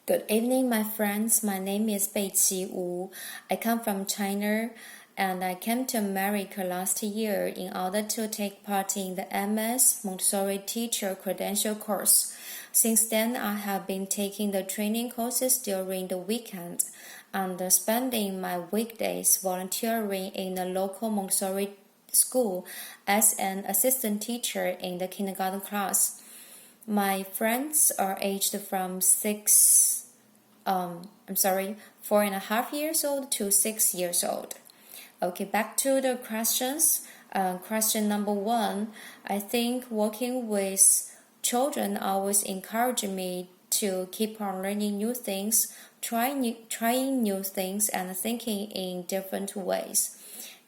Good evening, my friends. My name is Beiqi-Week. I come from China, and I came to America last year in order to take part in the MS Montessori Teacher Credential course. Since then, I have been taking the training courses during the weekend and spending my weekdays volunteering in the local Montessori school as an assistant teacher in the kindergarten class. My friends are aged from 4.5 years old to 6 years old. Okay, back to the questions. Question number 1. I think working with children always encouraged me to keep on learning new things, trying new things, and thinking in different ways.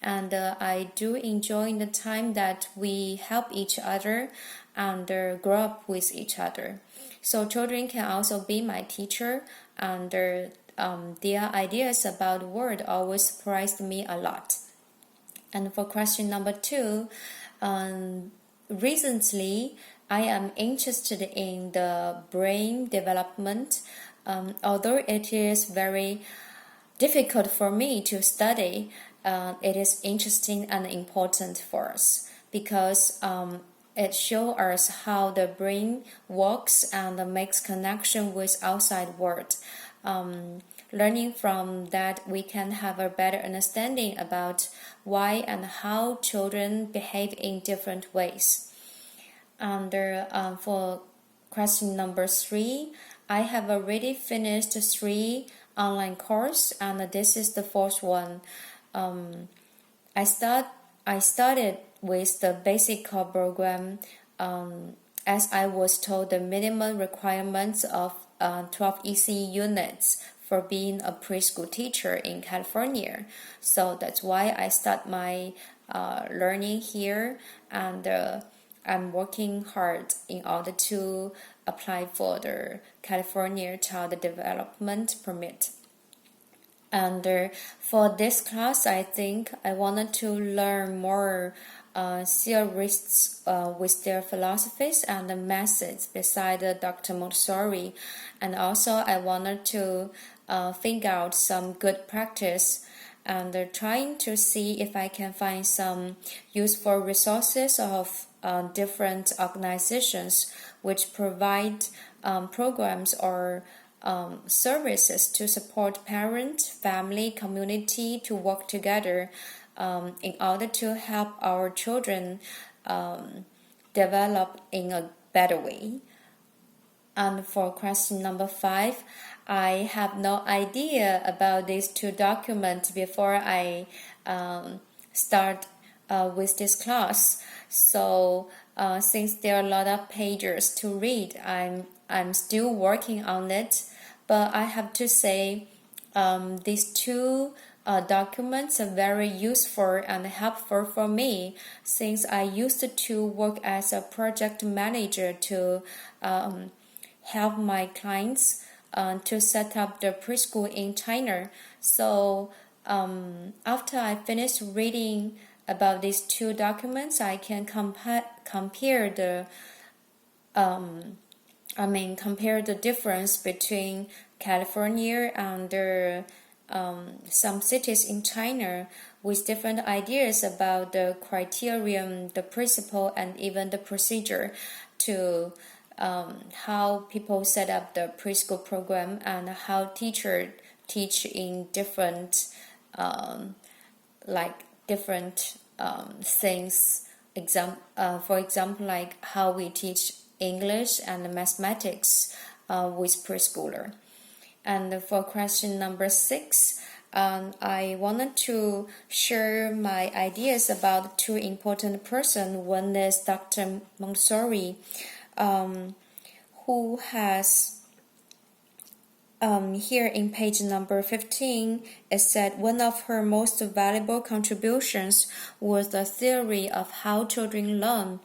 And I do enjoy the time that we help each other and grow up with each other. So children can also be my teacher, and their ideas about the world always surprised me a lot. And for question number 2, recently I am interested in the brain development, although it is very difficult for me to study. It is interesting and important for us because it shows us how the brain works and makes connection with outside world. Learning from that, we can have a better understanding about why and how children behave in different ways. And for question number 3, I have already finished 3 online course, and this is the 4th one. I started with the basic core program, as I was told the minimum requirements of 12 EC units for being a preschool teacher in California. So that's why I start my learning here, and I'm working hard in order to apply for the California Child Development Permit. And for this class, I think I wanted to learn more theorists with their philosophies and the methods beside Dr. Montessori. And also I wanted to figure out some good practice and trying to see if I can find some useful resources of different organizations which provide programs or services to support parent, family, community to work together in order to help our children develop in a better way. And for question number 5, I have no idea about these 2 documents before I start with this class. So since there are a lot of pages to read, I'm still working on it. But I have to say these 2 documents are very useful and helpful for me, since I used to work as a project manager to help my clients to set up the preschool in China. So after I finished reading about these 2 documents, I can compare the difference between California and some cities in China with different ideas about the criterion, the principle, and even the procedure to how people set up the preschool program and how teachers teach in different things. For example, like how we teach English and mathematics with preschooler. And for question number 6, I wanted to share my ideas about 2 important persons. One is Dr. Montessori, who has here in page number 15, it said one of her most valuable contributions was the theory of how children learn.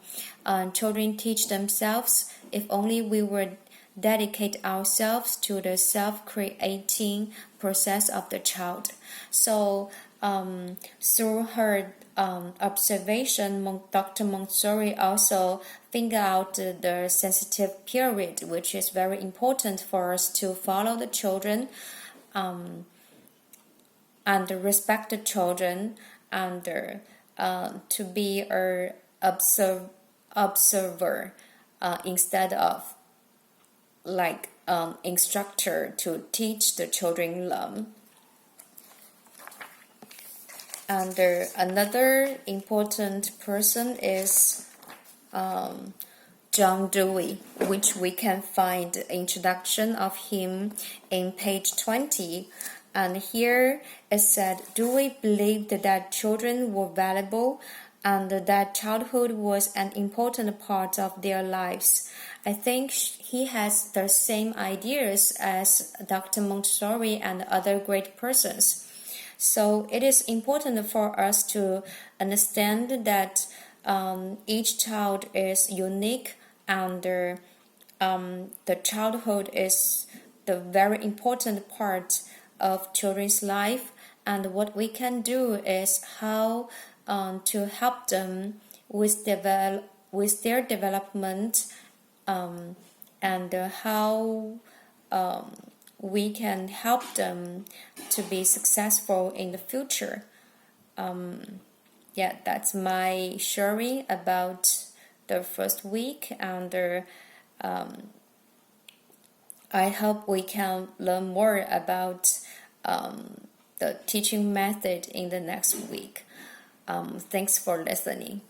Children teach themselves if only we would dedicate ourselves to the self-creating process of the child. So through her observation, Dr. Montessori also figured out the sensitive period, which is very important for us to follow the children and respect the children, and to be an observer instead of like instructor to teach the children love. And another important person is John Dewey, which we can find the introduction of him in page 20. And here it said, Dewey believed that children were valuable and that childhood was an important part of their lives. I think he has the same ideas as Dr. Montessori and other great persons. So it is important for us to understand that each child is unique, and the childhood is the very important part of children's life, and what we can do is how to help them with their development, and how we can help them to be successful in the future. Yeah, that's my sharing about the first week, and I hope we can learn more about the teaching method in the next week. Thanks for listening.